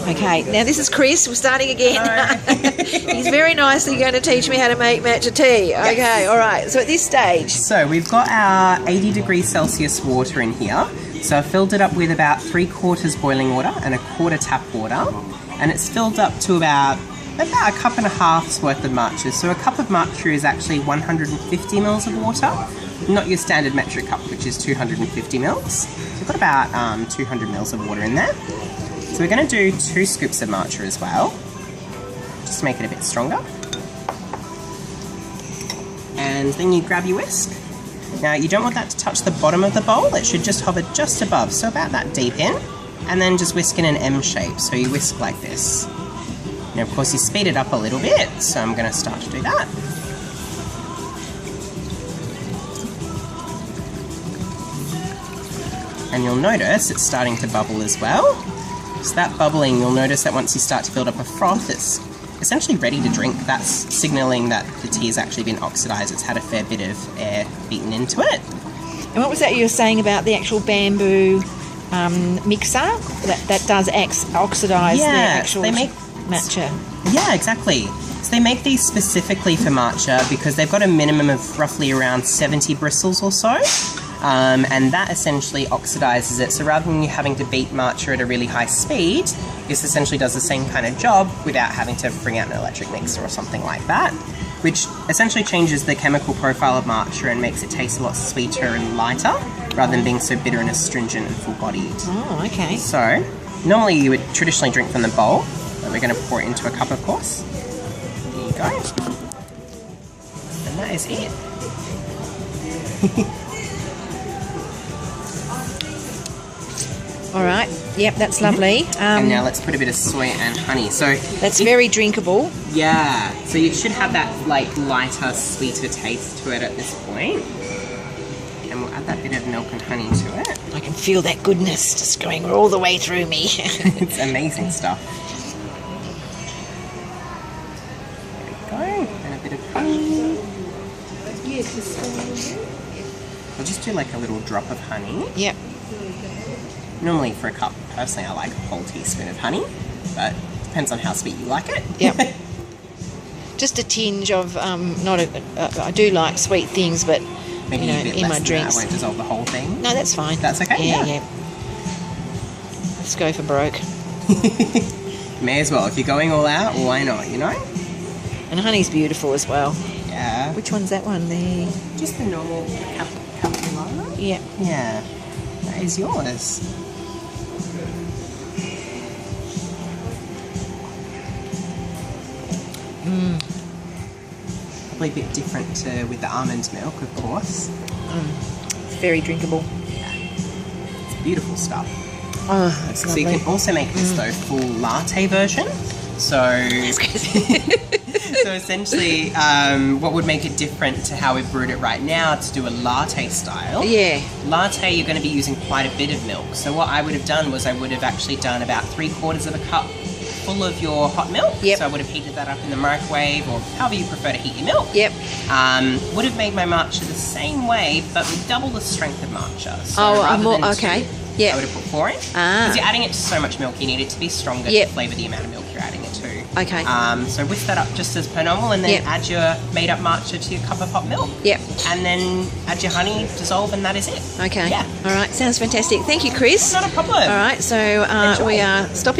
Okay, now this is Chris. We're starting again. He's very nicely going to teach me how to make matcha tea. Okay, yes. All right. So at this stage... So we've got our 80 degrees Celsius water in here. So I've filled it up with about 3/4 boiling water and 1/4 tap water. And it's filled up to about 1.5 cups worth of matcha. So a cup of matcha is actually 150 mils of water. Not your standard metric cup, which is 250 mils. So we've got about 200 mils of water in there. So we're going to do 2 scoops of matcha as well, just to make it a bit stronger. And then you grab your whisk. Now you don't want that to touch the bottom of the bowl, it should just hover just above, so about that deep in. And then just whisk in an M shape, so you whisk like this. Now of course you speed it up a little bit, so I'm going to start to do that. And you'll notice it's starting to bubble as well. So that bubbling, you'll notice that once you start to build up a froth, it's essentially ready to drink. That's signalling that the tea has actually been oxidized. It's had a fair bit of air beaten into it. And what was that you were saying about the actual bamboo mixer? That does oxidize the actual matcha. Yeah, exactly. So they make these specifically for matcha because they've got a minimum of roughly around 70 bristles or so. And that essentially oxidizes it. So rather than you having to beat matcha at a really high speed, this essentially does the same kind of job without having to bring out an electric mixer or something like that, which essentially changes the chemical profile of matcha and makes it taste a lot sweeter and lighter, rather than being so bitter and astringent and full-bodied. Oh, okay. So, normally you would traditionally drink from the bowl, but we're going to pour it into a cup, of course. There you go. And that is it. All right. Yep, that's lovely. And now let's put a bit of soy and honey. So that's very drinkable. Yeah. So you should have that like lighter, sweeter taste to it at this point. And we'll add that bit of milk and honey to it. I can feel that goodness just going all the way through me. It's amazing stuff. There we go. And a bit of honey. I'll just do like a little drop of honey. Yep. Normally for a cup, personally I like a whole teaspoon of honey, but it depends on how sweet you like it. Yep. Just a tinge of, I do like sweet things, but maybe a bit in less my drinks. That. I won't dissolve the whole thing. No, that's fine. That's okay? Yeah. Let's go for broke. May as well. If you're going all out, why not, you know? And honey's beautiful as well. Yeah. Which one's that one? Just the normal capulana? Yeah. Yeah. That is yours. Probably a bit different with the almond milk, of course. It's very drinkable. Yeah. It's beautiful stuff. Oh, that's lovely. So you can also make this, though, full latte version. So, so essentially, what would make it different to how we've brewed it right now to do a latte style? Yeah. Latte, you're going to be using quite a bit of milk. So what I would have done was I would have actually done about 3/4 cup full of your hot milk. Yep. So I would have heated that up in the microwave, or however you prefer to heat your milk. Yep. Would have made my matcha the same way, but with double the strength of matcha. So okay. Yeah. I would have put 4 in. Because you're adding it to so much milk, you need it to be stronger to flavour the amount of milk you're adding it to. Okay. So whisk that up just as per normal, and then add your made up matcha to your cup of hot milk. Yep. And then add your honey, dissolve, and that is it. Okay. Yeah. All right. Sounds fantastic. Thank you, Chris. Not a problem. All right. So we are stopping.